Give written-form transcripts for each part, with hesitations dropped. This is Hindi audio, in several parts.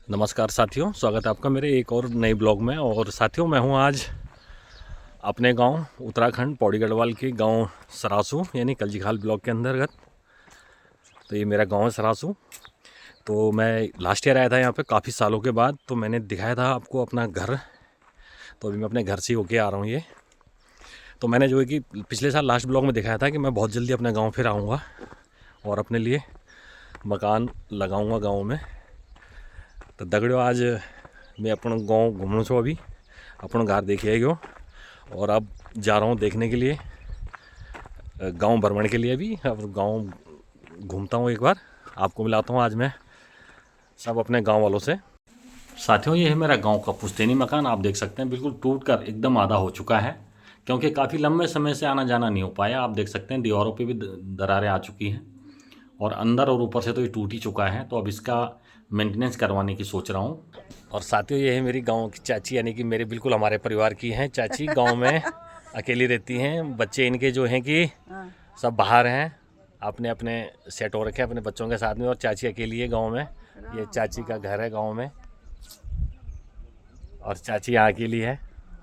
नमस्कार साथियों, स्वागत है आपका मेरे एक और नए ब्लॉग में। और साथियों, मैं हूं आज अपने गांव उत्तराखंड पौड़ी गढ़वाल के गांव सरासू यानी कलजीखाल ब्लॉक के अंतर्गत। तो ये मेरा गांव है सरासू। तो मैं लास्ट ईयर आया था यहाँ पे काफ़ी सालों के बाद। तो मैंने दिखाया था आपको अपना घर। तो अभी मैं अपने घर से होके आ रहा हूँ ये। तो मैंने जो है कि पिछले साल लास्ट ब्लॉग में दिखाया था कि मैं बहुत जल्दी अपने गाँव फिर आऊँगा और अपने लिए मकान लगाऊँगा गाँव में। तो दगड़ियों, आज मैं अपना गांव घूमने छो। अभी अपना घर देखिए गयो और अब जा रहा हूँ देखने के लिए, गांव भ्रमण के लिए। अभी अब गांव घूमता हूँ, एक बार आपको मिलाता हूँ आज मैं सब अपने गांव वालों से। साथियों, ये है मेरा गांव का पुश्तैनी मकान। आप देख सकते हैं बिल्कुल टूट कर एकदम आधा हो चुका है, क्योंकि काफ़ी लंबे समय से आना जाना नहीं हो पाया। आप देख सकते हैं दीवारों पे भी दरारें आ चुकी हैं और अंदर और ऊपर से तो ये टूट ही चुका है। तो अब इसका मेंटेनेंस करवाने की सोच रहा हूँ। और साथियों, ये है मेरी गांव की चाची, यानी कि मेरे बिल्कुल हमारे परिवार की हैं चाची। गांव में अकेली रहती हैं। बच्चे इनके जो हैं कि सब बाहर हैं, अपने अपने सेट हो रखे हैं अपने बच्चों के साथ में। और चाची अकेली है गांव में। ये चाची का घर है गांव में और चाची यहाँ अकेली है।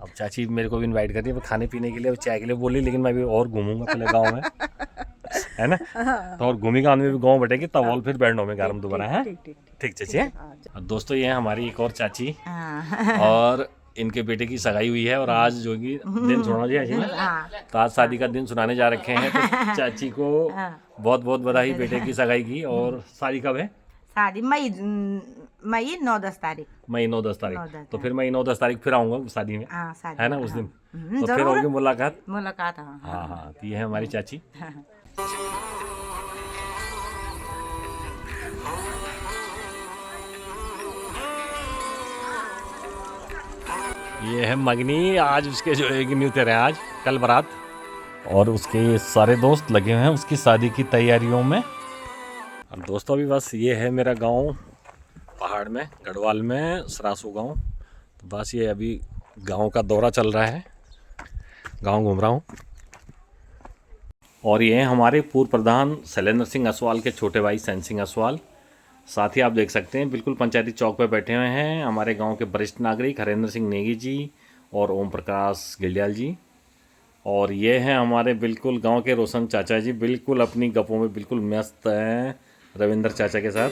अब चाची मेरे को भी इनवाइट कर रही है खाने पीने के लिए, चाय के लिए बोली, लेकिन मैं भी और घूमूंगा पहले गाँव में, है ना। तो और घूमी गाँव में भी गाँव बैठेगी तब और फिर बैठने में गारम दोबारा है। ठीक चाची है। दोस्तों, ये है हमारी एक और चाची और इनके बेटे की सगाई हुई है। और आज जो कि दिन सुना जी ऐसी ना, तो आज शादी का दिन सुनाने जा रखे हैं। तो चाची को बहुत बहुत बधाई बेटे की सगाई की। और शादी कब है? शादी मई 9-10 तारीख। मई 9-10 तारीख। तो फिर मई 9-10 तारीख फिर आऊँगा शादी में, है ना, उस दिन। तो फिर होगी मुलाकात। हाँ हाँ। तो ये है हमारी चाची। ये है मगनी। आज उसके जो है कि न्यू तेरे आज कल बारात, और उसके सारे दोस्त लगे हुए हैं उसकी शादी की तैयारियों में। और दोस्तों, अभी बस ये है मेरा गांव पहाड़ में, गढ़वाल में, सरासू गांव। तो बस ये अभी गांव का दौरा चल रहा है, गांव घूम रहा हूँ। और ये हैं हमारे पूर्व प्रधान शैलेंद्र सिंह असवाल के छोटे भाई सैन सिंह असवाल। साथ ही आप देख सकते हैं बिल्कुल पंचायती चौक पर बैठे हुए हैं हमारे गांव के वरिष्ठ नागरिक हरेंद्र सिंह नेगी जी और ओम प्रकाश गिलियाल जी। और ये हैं हमारे बिल्कुल गांव के रोशन चाचा जी, बिल्कुल अपनी गपों में बिल्कुल मस्त हैं रविंद्र चाचा के साथ।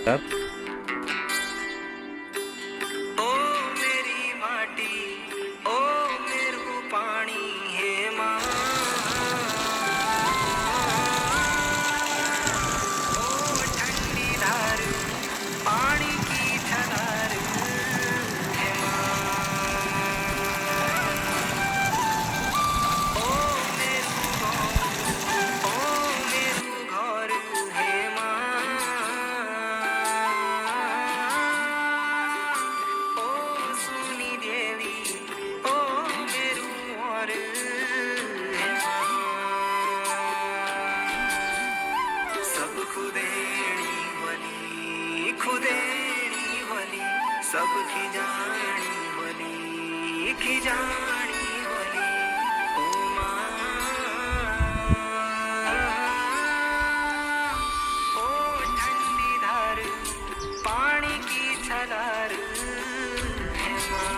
सबकी जानी बली की जानी बली ओ माँ ओ ठंडी धार पानी की छलार है माँ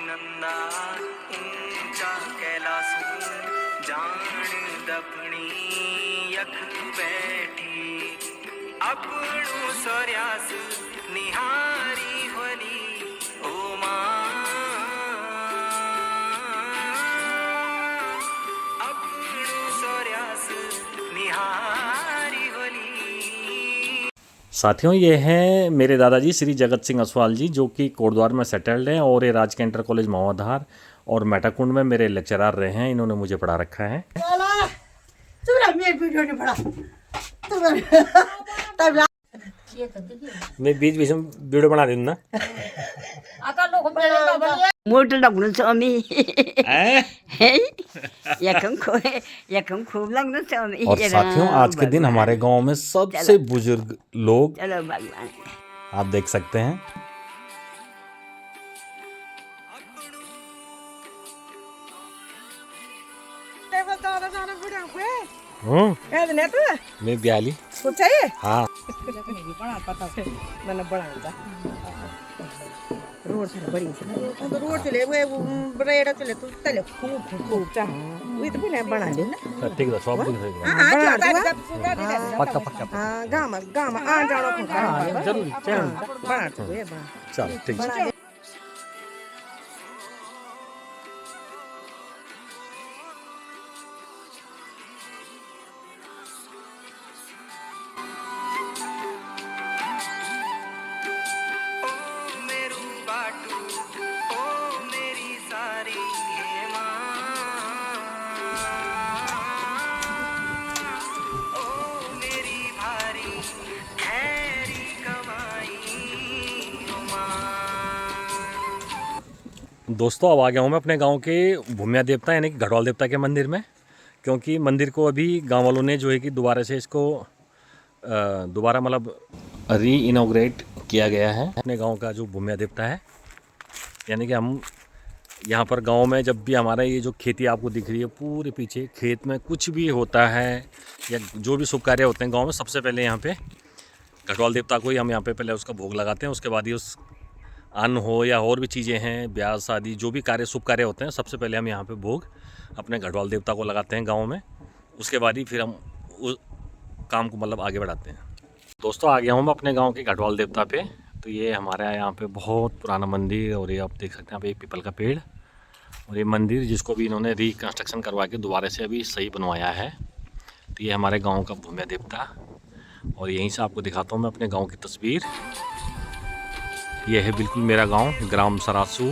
नंदा ऊंचा कैलाश जान दपनी यख बैठी अपनू सर्यास निहारी होली ओ माँ अपनू सर्यास निहारी होली। साथियों, ये हैं मेरे दादाजी श्री जगत सिंह असवाल जी, जो कि कोटद्वार में सेटल्ड हैं और ये राजकीय इंटर कॉलेज मवाधार और मेटाकुंड में मेरे लेक्चरर रहे हैं। इन्होंने मुझे पढ़ा रखा है। मैं बीच बीच में वीडियो बना दूँ ना। मोटर लगना स्वामी यकम खूब लगना स्वामी। और साथियों, आज के दिन हमारे गांव में सबसे बुजुर्ग लोग चलो भगवान आप देख सकते हैं। मैं ब्याली कुछ चाहिए हाँ मैंने बनाया रोड से बड़ी से रोड चले वो ब्रेड चले तो चले खूब खूब चाह वो तो भी बना ले ना ठीक है सब कुछ है हां पक्का पक्का हां गामा गामा आ जानो को जरूर चल बना तो ये बना चल ठीक है मेरू बाटू ओ मेरी सारी हे माँ ओ मेरी भारी हैरी कमाई ओ माँ। दोस्तों अब आ गया हूँ मैं अपने गांव के भूमिया देवता यानी कि घड़वाल देवता के मंदिर में, क्योंकि मंदिर को अभी गांव वालों ने जो है कि दोबारा से इसको दोबारा मतलब री इनॉग्रेट किया गया है। अपने गांव का जो भूमिया देवता है, यानी कि हम यहाँ पर गांव में जब भी हमारा ये जो खेती आपको दिख रही है पूरे पीछे खेत में कुछ भी होता है या जो भी शुभ कार्य होते हैं गांव में, सबसे पहले यहाँ पे घड़वाल देवता को ही हम यहाँ पे पहले उसका भोग लगाते हैं। उसके बाद ही उस अन्न हो या और भी चीज़ें हैं, ब्याह शादी जो भी कार्य शुभ कार्य होते हैं, सबसे पहले हम यहाँ पे भोग अपने घड़वाल देवता को लगाते हैं गांव में। उसके बाद ही फिर हम उस काम को मतलब आगे बढ़ाते हैं। दोस्तों आ गया हूँ मैं अपने गांव के घड़वाल देवता पे। तो ये हमारे यहाँ पे बहुत पुराना मंदिर, और ये आप देख सकते हैं यहाँ पे एक पीपल का पेड़, और ये मंदिर जिसको भी इन्होंने रिकन्स्ट्रक्शन करवा के दोबारा से अभी सही बनवाया है। तो ये हमारे गाँव का भूमिया देवता, और यहीं से आपको दिखाता हूँ मैं अपने गाँव की तस्वीर। ये है बिल्कुल मेरा गांव, ग्राम सरासू,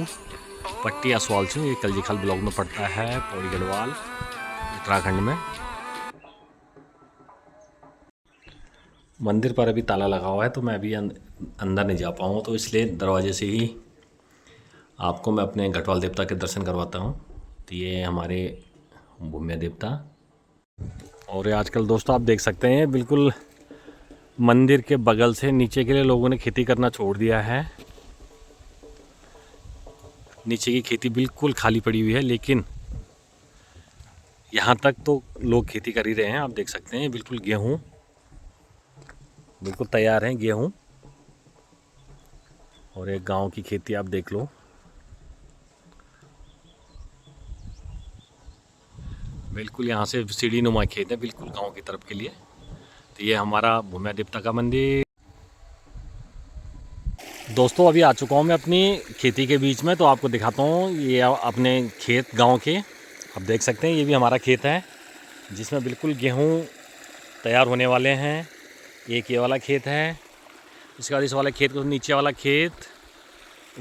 पट्टी असवालसू। ये कलजीखाल ब्लॉक में पड़ता है, पौड़ी गढ़वाल, उत्तराखंड में। मंदिर पर अभी ताला लगा हुआ है तो मैं अभी अंदर नहीं जा पाऊँगा, तो इसलिए दरवाजे से ही आपको मैं अपने घड़वाल देवता के दर्शन करवाता हूँ। तो ये हमारे भूमिया देवता, और ये आजकल दोस्तों आप देख सकते हैं बिल्कुल मंदिर के बगल से नीचे के लिए लोगों ने खेती करना छोड़ दिया है। नीचे की खेती बिल्कुल खाली पड़ी हुई है, लेकिन यहाँ तक तो लोग खेती कर ही रहे हैं। आप देख सकते हैं बिल्कुल गेहूँ बिल्कुल तैयार हैं, गेहूँ, और एक गांव की खेती आप देख लो। बिल्कुल यहाँ से सीढ़ी नुमा खेत है बिल्कुल गांव की तरफ के लिए। तो ये हमारा भूमिया देवता का मंदिर। दोस्तों अभी आ चुका हूँ मैं अपनी खेती के बीच में, तो आपको दिखाता हूँ ये अपने खेत गांव के। आप देख सकते हैं ये भी हमारा खेत है जिसमें बिल्कुल गेहूँ तैयार होने वाले हैं। एक ये वाला खेत है, इसके बाद इस वाले खेत को नीचे वाला खेत,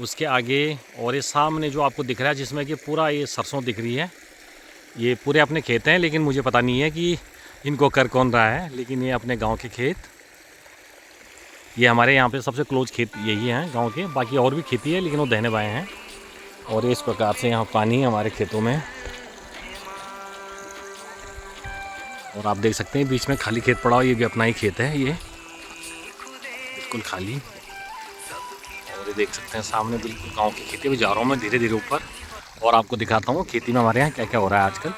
उसके आगे, और ये सामने जो आपको दिख रहा है जिसमें कि पूरा ये सरसों दिख रही है, ये पूरे अपने खेत हैं। लेकिन मुझे पता नहीं है कि इनको कर कौन रहा है, लेकिन ये अपने गांव के खेत, ये हमारे यहाँ पे सबसे क्लोज खेत यही हैं गांव के। बाकी और भी खेती है लेकिन वो दहने बाएँ हैं। और इस प्रकार से यहाँ पानी है हमारे खेतों में, और आप देख सकते हैं बीच में खाली खेत पड़ा हुआ, ये भी अपना ही खेत है, ये बिल्कुल खाली। और ये देख सकते हैं सामने बिल्कुल गाँव की खेती। भी जा रहा हूँ मैं धीरे धीरे ऊपर और आपको दिखाता हूँ खेती में हमारे यहाँ क्या क्या हो रहा है आजकल।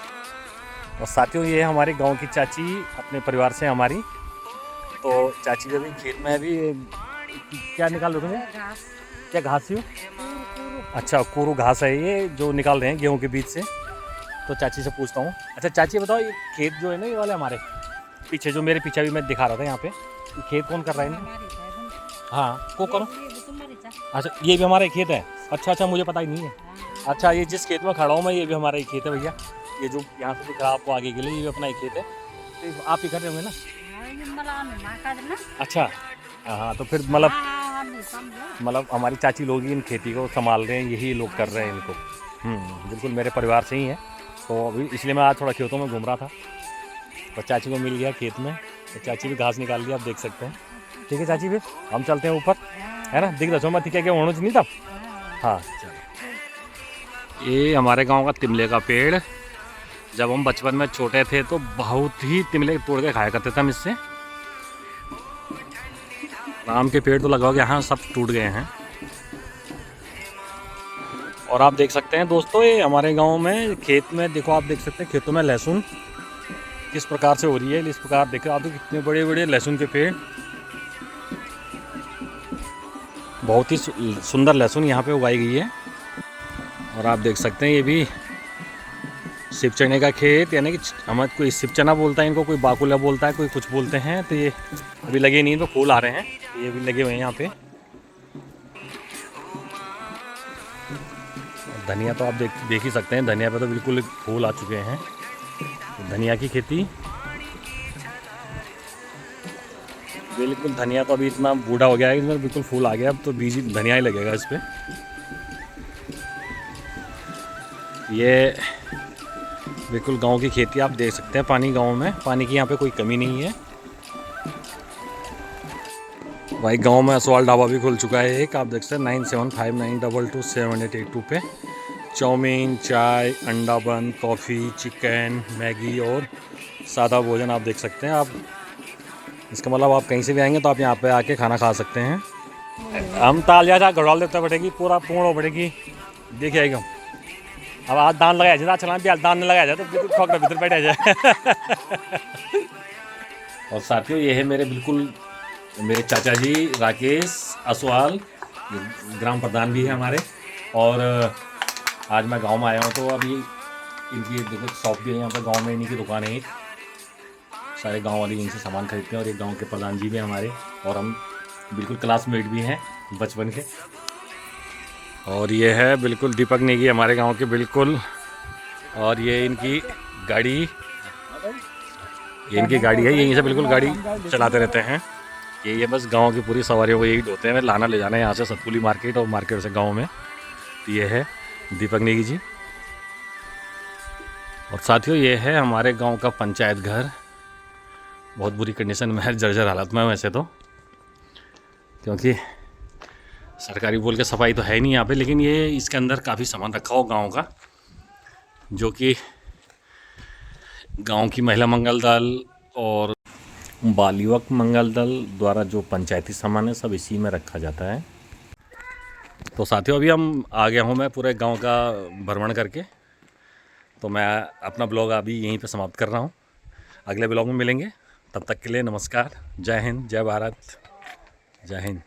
और साथियों ये हमारे गांव की चाची अपने परिवार से हमारी, तो चाची जब खेत में अभी क्या निकाल रहे हो, क्या घास ही हो? अच्छा कोरू घास है ये जो निकाल रहे हैं गेहूं के बीच से। तो चाची से पूछता हूँ। अच्छा चाची बताओ, ये खेत जो है ना ये वाले हमारे पीछे, जो मेरे पीछे भी मैं दिखा रहा था यहाँ पे, ये खेत कौन कर रहा है? हाँ को करो। अच्छा ये भी हमारा खेत है? अच्छा मुझे पता ही नहीं है। अच्छा ये जिस खेत में खड़ा हूँ मैं, ये भी हमारा ही खेत है भैया। ये जो यहाँ से दिख रहा है आपको आगे के लिए, ये भी अपना ही खेत है। तो आप ही कर रहे होंगे ना? अच्छा हाँ, तो फिर मतलब हमारी चाची लोग ही इन खेती को संभाल रहे हैं, यही लोग कर रहे हैं इनको। बिल्कुल मेरे परिवार से ही है। तो अभी इसलिए मैं आज थोड़ा खेतों में घूम रहा था, तो चाची को मिल गया खेत में, तो चाची भी घास निकाल लिया, आप देख सकते हैं। ठीक है चाची, फिर हम चलते हैं ऊपर, है ना? दिख दसो मैं क्या होना चाहिए था। हाँ चलो, ये हमारे गांव का तिमले का पेड़। जब हम बचपन में छोटे थे तो बहुत ही तिमले तोड़ के खाया करते थे हम इससे। आम के पेड़ तो लगाओगे, यहाँ सब टूट गए हैं। और आप देख सकते हैं दोस्तों, ये हमारे गांव में खेत में देखो, आप देख सकते हैं खेतों में लहसुन किस प्रकार से हो रही है। इस प्रकार देखो आप तो कितने बड़े बड़े लहसुन के पेड़, बहुत ही सुंदर लहसुन यहाँ पे उगाई गई है। और आप देख सकते हैं ये भी शिव चने का खेत, यानी कि हमारे कोई शिव चना बोलता है इनको, कोई बाकुला बोलता है, कोई कुछ बोलते हैं। तो ये अभी लगे नहीं, तो फूल आ रहे हैं, ये भी लगे हुए हैं यहाँ पे। धनिया तो आप देख ही सकते हैं, धनिया पे तो बिल्कुल फूल आ चुके हैं। धनिया की खेती, बिल्कुल धनिया तो अभी इतना बूढ़ा हो गया है, इसमें बिल्कुल फूल आ गया, अब तो बीज धनिया ही लगेगा इस पर। ये बिल्कुल गांव की खेती आप देख सकते हैं। पानी गांव में, पानी की यहाँ पे कोई कमी नहीं है। भाई गांव में असवाल ढाबा भी खुल चुका है एक, आप देख सकते हैं 9759227882 पे। चाउमीन, चाय, अंडा बन, कॉफ़ी, चिकन, मैगी और सादा भोजन आप देख सकते हैं। आप इसका मतलब आप कहीं से भी आएंगे तो आप यहाँ पे आके खाना खा सकते हैं। हम तालिया जा घड़वाल देता पड़ेगी, पूरा पूर्ण हो पड़ेगी, देखिए आएगा। अब आज दान लगाया जाए, चला भी दान नहीं लगाया जाए तो बिल्कुल ठोक भीतर बैठा जाए। और साथियों ये है मेरे बिल्कुल मेरे चाचा जी राकेश असवाल, ग्राम प्रधान भी है हमारे। और आज मैं गांव में आया हूँ, तो अभी इनकी देखो शॉप भी है यहाँ पर गांव में, इन्हीं की दुकान है। सारे गांव वाले इनसे सामान खरीदते हैं। और एक गांव के प्रधान जी भी हैं हमारे, और हम बिल्कुल क्लासमेट भी हैं बचपन के। और ये है बिल्कुल दीपक नेगी हमारे गांव के बिल्कुल। और ये इनकी गाड़ी, ये इनकी गाड़ी है, यहीं से बिल्कुल गाड़ी चलाते रहते हैं। ये बस गांव की पूरी सवारियों को यही होते हैं, लाना ले जाना है यहाँ से सतपुली मार्केट और मार्केट से गांव में। तो ये है दीपक नेगी जी। और साथियों ये है हमारे गांव का पंचायत घर, बहुत बुरी कंडीशन में है, जर्जर हालत में वैसे तो, क्योंकि सरकारी बोल के सफाई तो है नहीं यहाँ पे। लेकिन ये इसके अंदर काफ़ी सामान रखा हो गांव का, जो कि गांव की महिला मंगल दल और बाल युवक मंगल दल द्वारा जो पंचायती सामान है सब इसी में रखा जाता है। तो साथियों अभी हम आ गया हूँ मैं पूरे गांव का भ्रमण करके, तो मैं अपना ब्लॉग अभी यहीं पे समाप्त कर रहा हूँ। अगले ब्लॉग में मिलेंगे, तब तक के लिए नमस्कार, जय हिंद, जय भारत, जय हिंद।